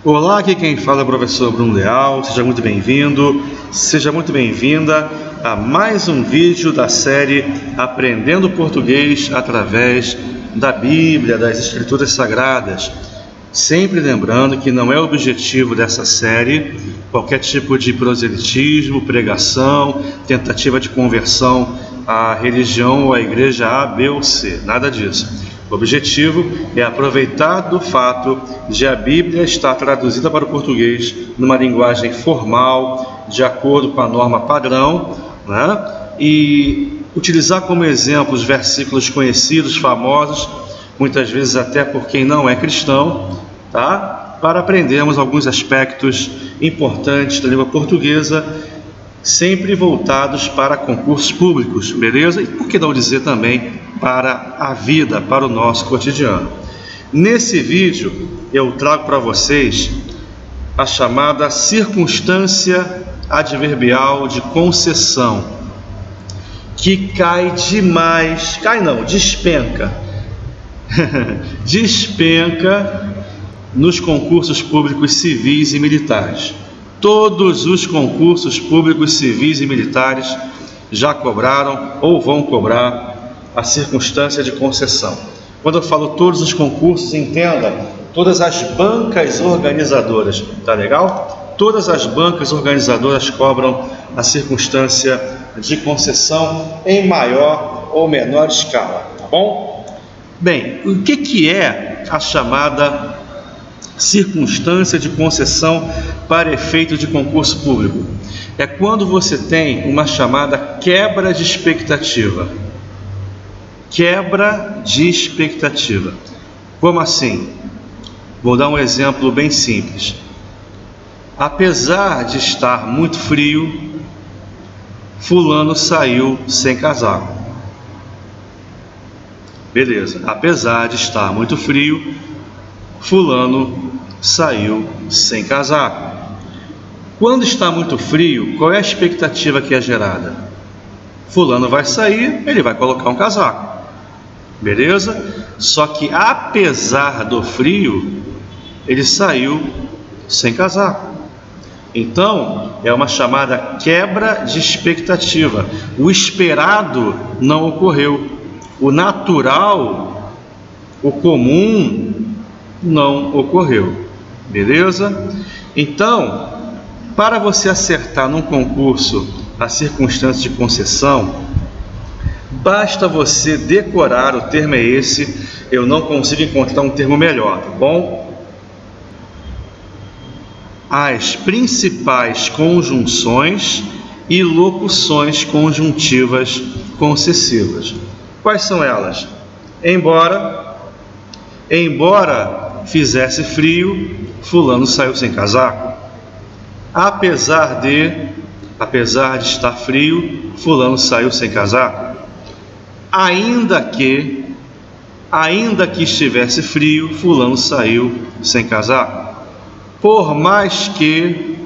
Olá, aqui quem fala é o professor Bruno Leal. Seja muito bem-vindo, seja muito bem-vinda a mais um vídeo da série Aprendendo Português através da Bíblia, das Escrituras Sagradas. Sempre lembrando que não é o objetivo dessa série qualquer tipo de proselitismo, pregação, tentativa de conversão à religião ou à igreja A, B ou C, nada disso. O objetivo é aproveitar do fato de a Bíblia estar traduzida para o português numa linguagem formal, de acordo com a norma padrão, né? E utilizar como exemplo os versículos conhecidos, famosos, muitas vezes até por quem não é cristão, tá? Para aprendermos alguns aspectos importantes da língua portuguesa, sempre voltados para concursos públicos, beleza? E por que não dizer também para a vida, para o nosso cotidiano. Nesse vídeo eu trago para vocês a chamada circunstância adverbial de concessão, que cai demais, despenca, despenca nos concursos públicos civis e militares. Todos os concursos públicos civis e militares já cobraram ou vão cobrar a circunstância de concessão. Quando eu falo todos os concursos, entenda, todas as bancas organizadoras, tá legal? Todas as bancas organizadoras cobram a circunstância de concessão em maior ou menor escala, tá bom? Bem, o que é a chamada circunstância de concessão para efeito de concurso público? É quando você tem uma chamada quebra de expectativa. Quebra de expectativa. Como assim? Vou dar um exemplo bem simples. Apesar de estar muito frio, fulano saiu sem casaco. Beleza. Apesar de estar muito frio, fulano saiu sem casaco. Quando está muito frio, qual é a expectativa que é gerada? Fulano vai sair, ele vai colocar um casaco. Beleza? Só que apesar do frio, ele saiu sem casaco. Então, é uma chamada quebra de expectativa. O esperado não ocorreu. O natural, o comum, não ocorreu. Beleza? Então, para você acertar num concurso a circunstância de concessão, basta você decorar, o termo é esse, eu não consigo encontrar um termo melhor, tá bom? As principais conjunções e locuções conjuntivas concessivas. Quais são elas? Embora fizesse frio, fulano saiu sem casaco. Apesar de estar frio, fulano saiu sem casaco. Ainda que estivesse frio, fulano saiu sem casaco. Por mais que,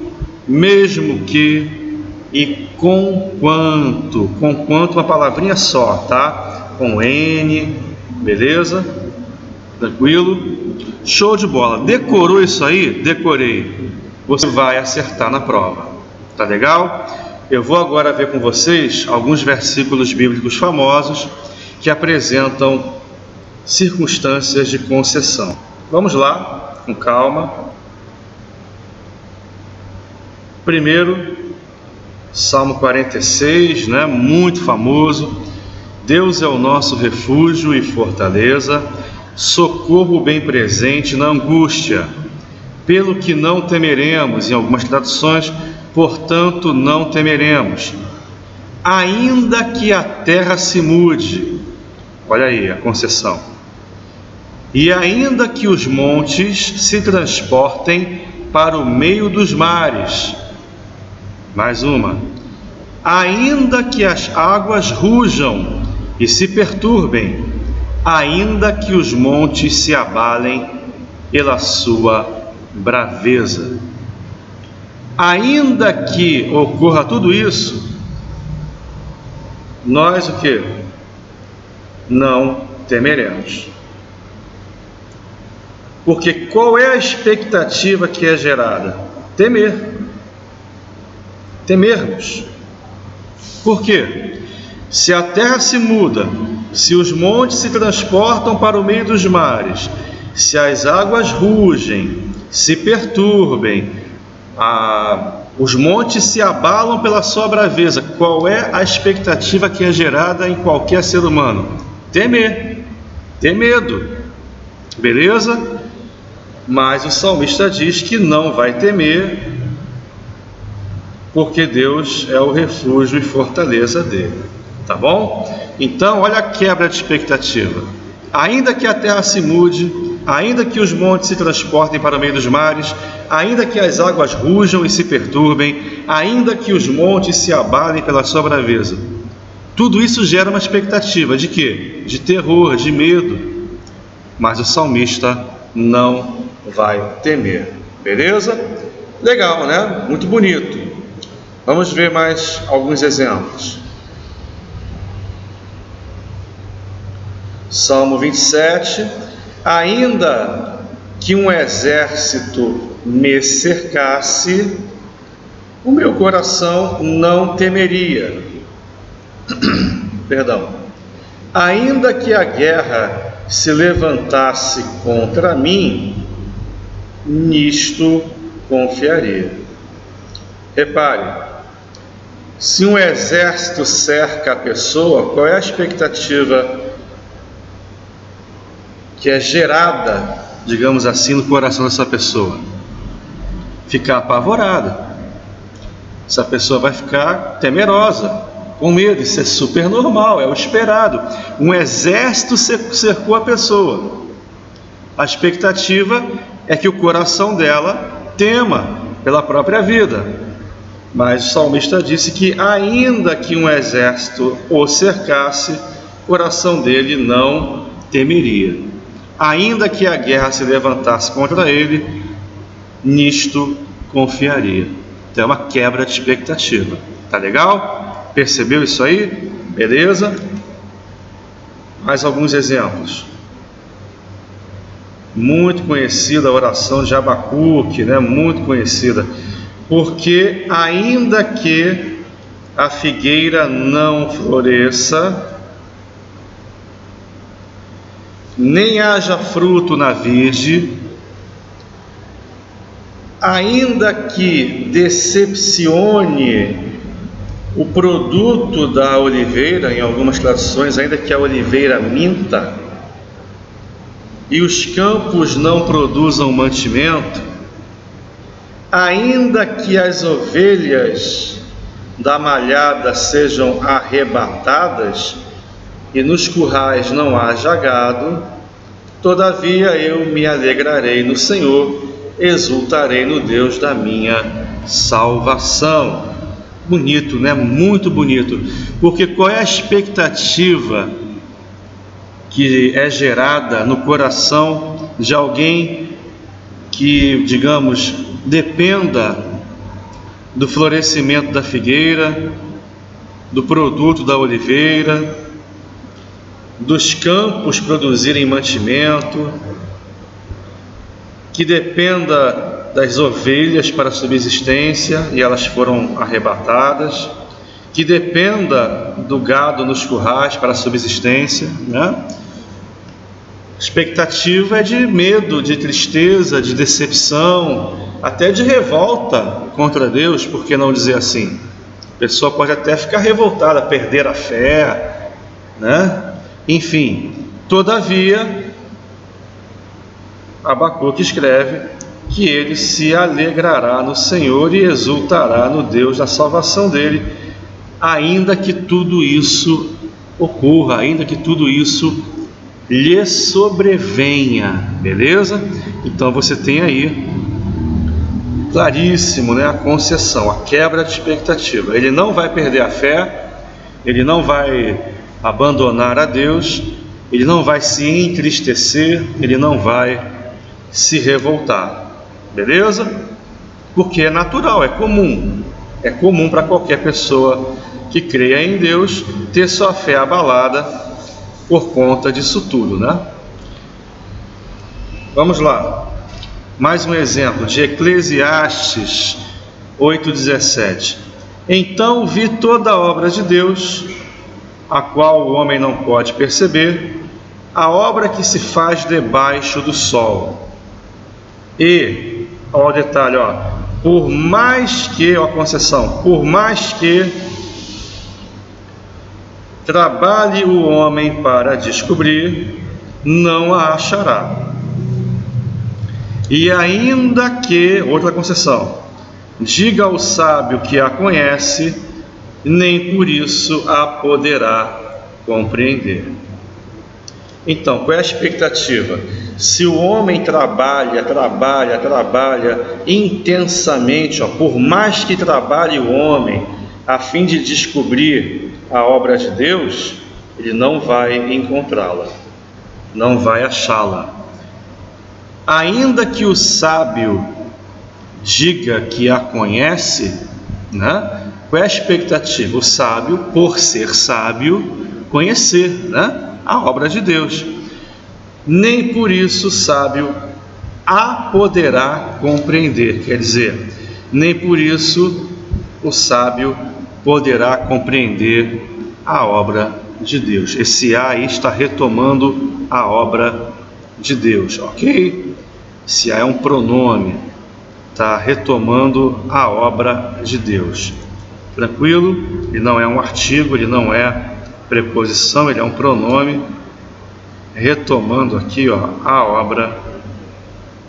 mesmo que e conquanto. Conquanto uma palavrinha só, tá? Com N, beleza? Tranquilo? Show de bola. Decorou isso aí? Decorei. Você vai acertar na prova. Tá legal? Eu vou agora ver com vocês alguns versículos bíblicos famosos que apresentam circunstâncias de concessão. Vamos lá, com calma. Primeiro, Salmo 46, né? Muito famoso. Deus é o nosso refúgio e fortaleza, socorro bem presente na angústia. Pelo que não temeremos, em algumas traduções, portanto não temeremos. Ainda que a terra se mude, olha aí a concessão, e ainda que os montes se transportem para o meio dos mares, mais uma, ainda que as águas rujam e se perturbem, ainda que os montes se abalem pela sua braveza. Ainda que ocorra tudo isso, nós o que? Não temeremos. Porque qual é a expectativa que é gerada? Temer. Temermos. Por quê? Se a terra se muda, se os montes se transportam para o meio dos mares, se as águas rugem, se perturbem, os montes se abalam pela sua braveza, qual é a expectativa que é gerada em qualquer ser humano? Temer, ter medo, beleza? Mas o salmista diz que não vai temer, porque Deus é o refúgio e fortaleza dele, tá bom? Então, olha a quebra de expectativa. Ainda que a terra se mude, ainda que os montes se transportem para o meio dos mares, ainda que as águas rujam e se perturbem, ainda que os montes se abalem pela sua braveza, tudo isso gera uma expectativa de quê? De terror, de medo. Mas o salmista não vai temer, beleza? Legal, né? Muito bonito. Vamos ver mais alguns exemplos. Salmo 27. Ainda que um exército me cercasse, o meu coração não temeria. Perdão. Ainda que a guerra se levantasse contra mim, nisto confiaria. Repare, se um exército cerca a pessoa, qual é a expectativa que é gerada, digamos assim, no coração dessa pessoa? Ficar apavorada. Essa pessoa vai ficar temerosa, com medo. Isso é super normal, é o esperado. Um exército cercou a pessoa. A expectativa é que o coração dela tema pela própria vida. Mas o salmista disse que ainda que um exército o cercasse, o coração dele não temeria. Ainda que a guerra se levantasse contra ele, nisto confiaria. Então é uma quebra de expectativa. Tá legal? Percebeu isso aí? Beleza? Mais alguns exemplos. Muito conhecida a oração de Abacuque, né? Muito conhecida. Porque ainda que a figueira não floresça, nem haja fruto na vide, ainda que decepcione o produto da oliveira, em algumas traduções, ainda que a oliveira minta, e os campos não produzam mantimento, ainda que as ovelhas da malhada sejam arrebatadas, e nos currais não haja gado, todavia eu me alegrarei no Senhor, exultarei no Deus da minha salvação. Bonito, né? Muito bonito. Porque qual é a expectativa que é gerada no coração de alguém que, digamos, dependa do florescimento da figueira, do produto da oliveira, dos campos produzirem mantimento, que dependa das ovelhas para a subsistência e elas foram arrebatadas, que dependa do gado nos currais para a subsistência, né? Expectativa é de medo, de tristeza, de decepção, até de revolta contra Deus, por que não dizer assim? A pessoa pode até ficar revoltada, perder a fé, né? Enfim, todavia, Abacuque escreve que ele se alegrará no Senhor e exultará no Deus da salvação dele, ainda que tudo isso ocorra, ainda que tudo isso lhe sobrevenha, beleza? Então você tem aí claríssimo, né, a concessão, a quebra de expectativa. Ele não vai perder a fé, ele não vai abandonar a Deus, ele não vai se entristecer, ele não vai se revoltar, beleza? Porque é natural, é comum para qualquer pessoa que creia em Deus ter sua fé abalada por conta disso tudo, né? Vamos lá. Mais um exemplo de Eclesiastes 8:17. Então vi toda a obra de Deus, a qual o homem não pode perceber, a obra que se faz debaixo do sol. E, olha o detalhe, por mais que, ó concessão, por mais que trabalhe o homem para descobrir, não a achará. E ainda que, outra concessão, diga ao sábio que a conhece, nem por isso a poderá compreender. Então, qual é a expectativa? Se o homem trabalha intensamente, por mais que trabalhe o homem a fim de descobrir a obra de Deus, ele não vai encontrá-la, não vai achá-la. Ainda que o sábio diga que a conhece, né? Qual é a expectativa? O sábio, por ser sábio, conhecer, né? A obra de Deus. Nem por isso o sábio a poderá compreender. Quer dizer, nem por isso o sábio poderá compreender a obra de Deus. Esse a aí está retomando a obra de Deus, ok? Esse a é um pronome, está retomando a obra de Deus. Tranquilo? Ele não é um artigo, ele não é preposição, ele é um pronome, retomando aqui a obra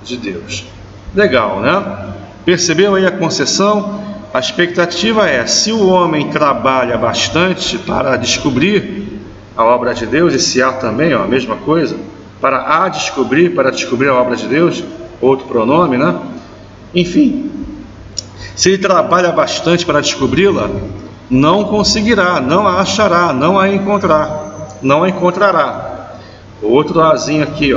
de Deus. Legal, né? Percebeu aí a concessão? A expectativa é, se o homem trabalha bastante para descobrir a obra de Deus, e se há também, a mesma coisa, para descobrir a obra de Deus, outro pronome, né? Enfim, se ele trabalha bastante para descobri-la, não conseguirá, não a achará, não a encontrará. Outro azinho aqui,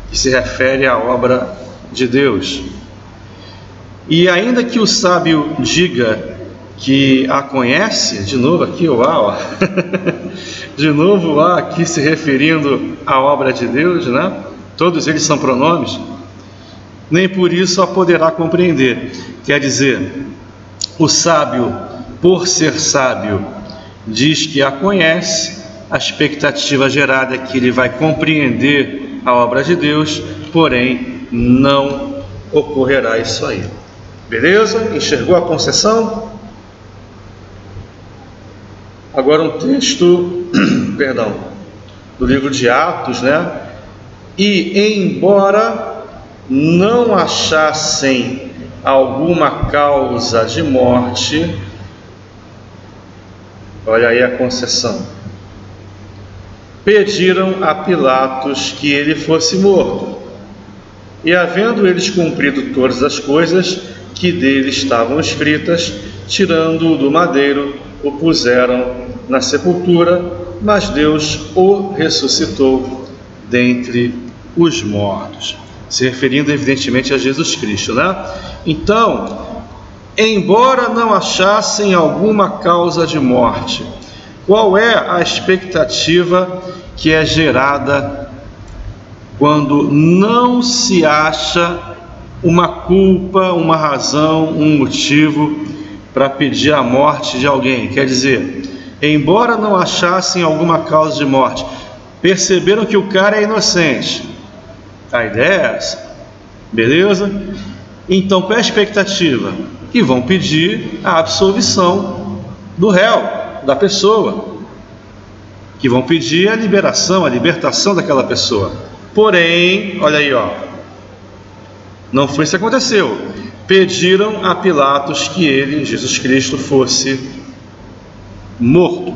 que se refere à obra de Deus. E ainda que o sábio diga que a conhece, de novo aqui o a, de novo o a aqui se referindo à obra de Deus, né? Todos eles são pronomes. Nem por isso a poderá compreender. Quer dizer, o sábio, por ser sábio, diz que a conhece, a expectativa gerada é que ele vai compreender a obra de Deus, porém não ocorrerá isso aí. Beleza? Enxergou a concessão? Agora um texto, do livro de Atos, né? E embora não achassem alguma causa de morte, olha aí a concessão, pediram a Pilatos que ele fosse morto. E havendo eles cumprido todas as coisas que dele estavam escritas, tirando-o do madeiro, o puseram na sepultura, mas Deus o ressuscitou dentre os mortos. Se referindo evidentemente a Jesus Cristo, né? Então, embora não achassem alguma causa de morte, qual é a expectativa que é gerada quando não se acha uma culpa, uma razão, um motivo para pedir a morte de alguém? Quer dizer, embora não achassem alguma causa de morte, perceberam que o cara é inocente. A ideia é essa, beleza? Então, qual é a expectativa? Que vão pedir a absolvição do réu, da pessoa, que vão pedir a liberação, a libertação daquela pessoa. Porém, olha aí, não foi isso que aconteceu. Pediram a Pilatos que ele, Jesus Cristo, fosse morto.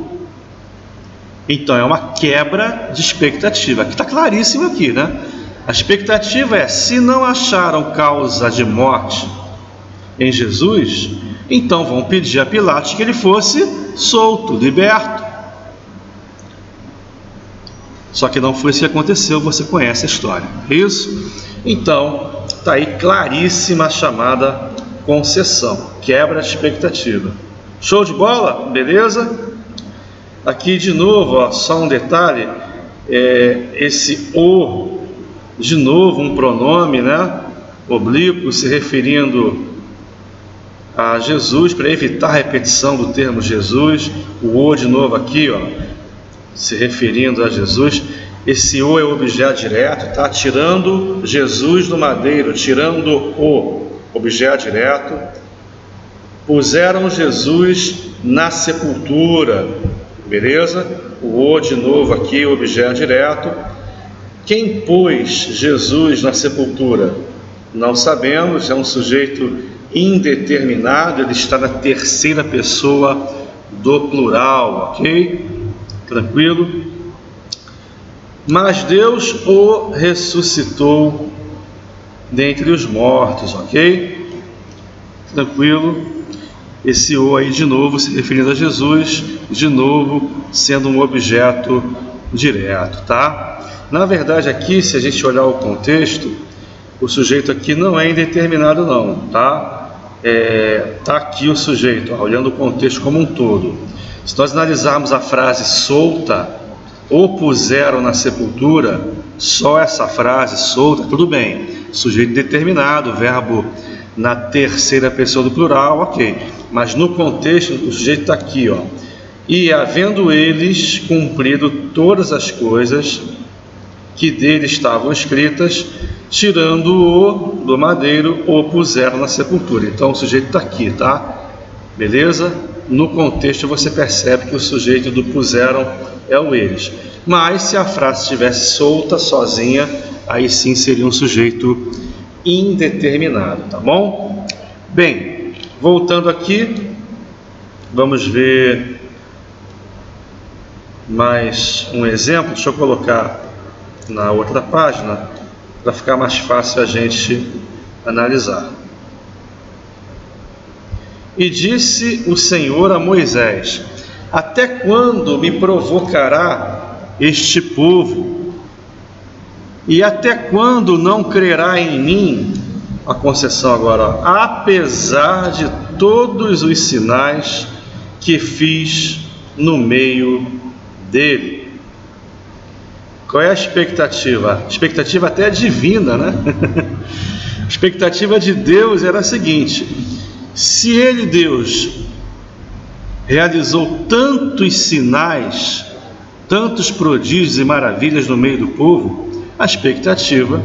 Então é uma quebra de expectativa, que está claríssimo aqui, né? A expectativa é, se não acharam causa de morte em Jesus, então vão pedir a Pilatos que ele fosse solto, liberto. Só que não foi isso que aconteceu, você conhece a história, é isso? Então, está aí claríssima a chamada concessão, quebra de expectativa. Show de bola? Beleza? Aqui de novo, só um detalhe, esse o de novo um pronome, né, oblíquo, se referindo a Jesus, para evitar a repetição do termo Jesus. O O de novo aqui, ó, se referindo a Jesus. Esse O é o objeto direto, tá? Tirando Jesus do madeiro, tirando o objeto direto, puseram Jesus na sepultura, beleza? O O de novo aqui, o objeto direto. Quem pôs Jesus na sepultura? Não sabemos, é um sujeito indeterminado, ele está na terceira pessoa do plural, ok? Tranquilo? Mas Deus o ressuscitou dentre os mortos, ok? Tranquilo? Esse O aí de novo se referindo a Jesus, de novo sendo um objeto direto, tá? Na verdade aqui, se a gente olhar o contexto, o sujeito aqui não é indeterminado não, tá? Tá aqui o sujeito, ó, olhando o contexto como um todo. Se nós analisarmos a frase solta, o puseram na sepultura, só essa frase solta, tudo bem. Sujeito determinado, verbo na terceira pessoa do plural, ok. Mas no contexto, o sujeito está aqui, ó. E havendo eles cumprido todas as coisas que dele estavam escritas, tirando-o do madeiro, o puseram na sepultura. Então o sujeito está aqui, tá? Beleza? No contexto você percebe que o sujeito do puseram é o eles. Mas se a frase estivesse solta, sozinha, aí sim seria um sujeito indeterminado, tá bom? Bem, voltando aqui, vamos ver mais um exemplo. Deixa eu colocar na outra página para ficar mais fácil a gente analisar. E disse o Senhor a Moisés: até quando me provocará este povo? E até quando não crerá em mim? A concessão agora, ó, apesar de todos os sinais que fiz no meio dele. Qual é a expectativa? A expectativa até divina, né? A expectativa de Deus era a seguinte: se ele, Deus, realizou tantos sinais, tantos prodígios e maravilhas no meio do povo, a expectativa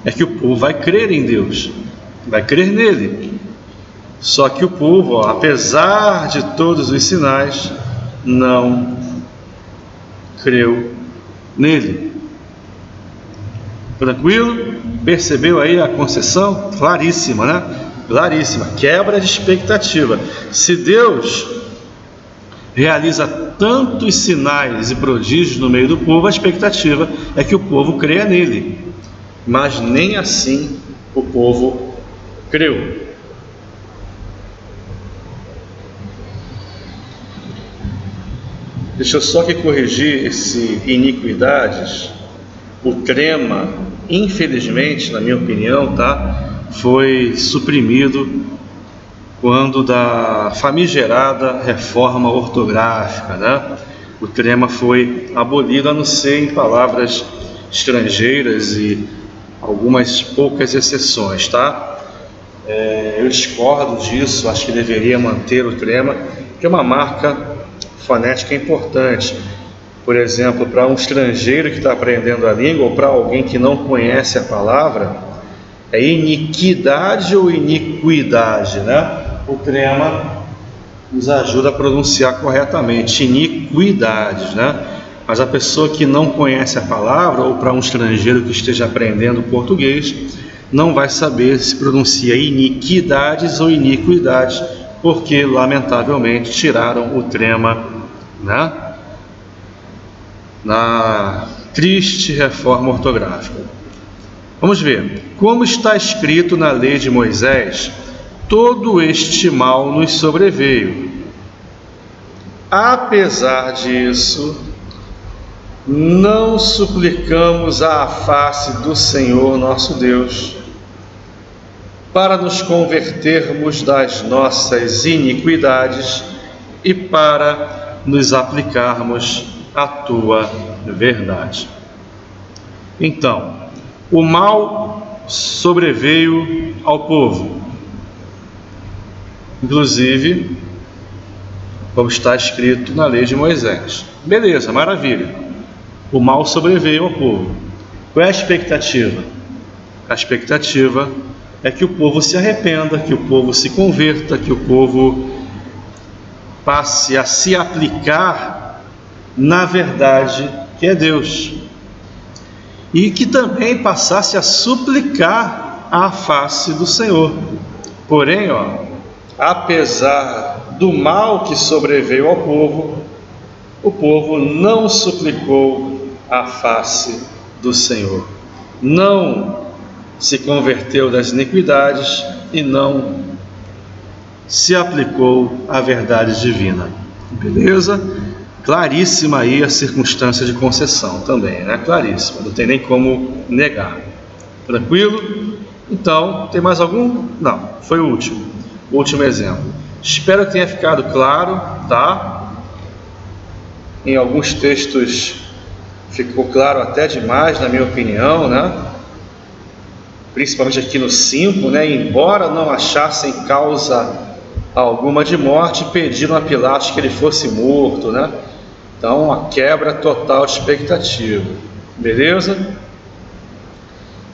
é que o povo vai crer em Deus, vai crer nele. Só que o povo, ó, apesar de todos os sinais, não creu nele. Tranquilo? Percebeu aí a concessão? Claríssima, né? Claríssima, quebra de expectativa. Se Deus realiza tantos sinais e prodígios no meio do povo, a expectativa é que o povo creia nele. Mas nem assim o povo creu. Deixa eu só aqui corrigir esse iniquidades. O trema, infelizmente, na minha opinião, tá, foi suprimido quando da famigerada reforma ortográfica, né? O trema foi abolido, a não ser em palavras estrangeiras e algumas poucas exceções, tá? Eu discordo disso, acho que deveria manter o trema, que é uma marca fonética importante. Por exemplo, para um estrangeiro que está aprendendo a língua, ou para alguém que não conhece a palavra, é iniquidade ou iniquidade, né? O trema nos ajuda a pronunciar corretamente, iniquidades, né? Mas a pessoa que não conhece a palavra, ou para um estrangeiro que esteja aprendendo português, não vai saber se pronuncia iniquidades ou iniquidades, porque lamentavelmente tiraram o trema, né, na triste reforma ortográfica. Vamos ver. Como está escrito na lei de Moisés, todo este mal nos sobreveio. Apesar disso, não suplicamos à face do Senhor nosso Deus para nos convertermos das nossas iniquidades e para nos aplicarmos à tua verdade. Então, o mal sobreveio ao povo. Inclusive, como está escrito na lei de Moisés. Beleza, maravilha. O mal sobreveio ao povo. Qual é a expectativa? A expectativa é que o povo se arrependa, que o povo se converta, que o povo passe a se aplicar na verdade que é Deus. E que também passasse a suplicar a face do Senhor. Porém, apesar do mal que sobreveio ao povo, o povo não suplicou a face do Senhor, não se converteu das iniquidades e não se aplicou à verdade divina. Beleza? Claríssima aí a circunstância de concessão também, né? Claríssima, não tem nem como negar. Tranquilo? Então, tem mais algum? Não, foi o último exemplo. Espero que tenha ficado claro, tá? Em alguns textos ficou claro até demais, na minha opinião, né? Principalmente aqui no 5, né? Embora não achassem causa alguma de morte, pediram a Pilatos que ele fosse morto, né? Então, uma quebra total de expectativa. Beleza?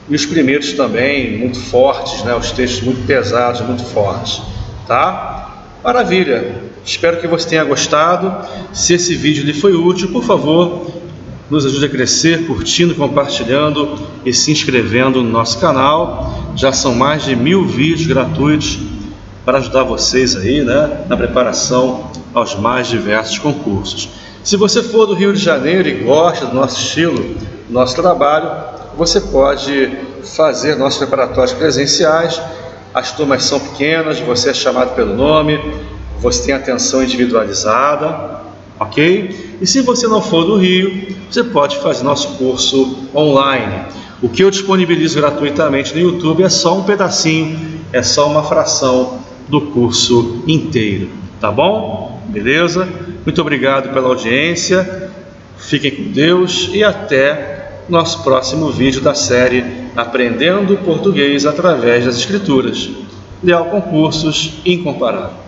E os primeiros também, muito fortes, né? Os textos muito pesados, muito fortes, tá? Maravilha! Espero que você tenha gostado. Se esse vídeo lhe foi útil, por favor, nos ajude a crescer, curtindo, compartilhando e se inscrevendo no nosso canal. Já são mais de 1000 vídeos gratuitos para ajudar vocês aí, né, na preparação aos mais diversos concursos. Se você for do Rio de Janeiro e gosta do nosso estilo, do nosso trabalho, você pode fazer nossos preparatórios presenciais. As turmas são pequenas, você é chamado pelo nome, você tem atenção individualizada, ok? E se você não for do Rio, você pode fazer nosso curso online. O que eu disponibilizo gratuitamente no YouTube é só um pedacinho, é só uma fração do curso inteiro, tá bom? Beleza? Muito obrigado pela audiência, fiquem com Deus e até nosso próximo vídeo da série Aprendendo Português através das Escrituras. Leal Concursos Incomparável.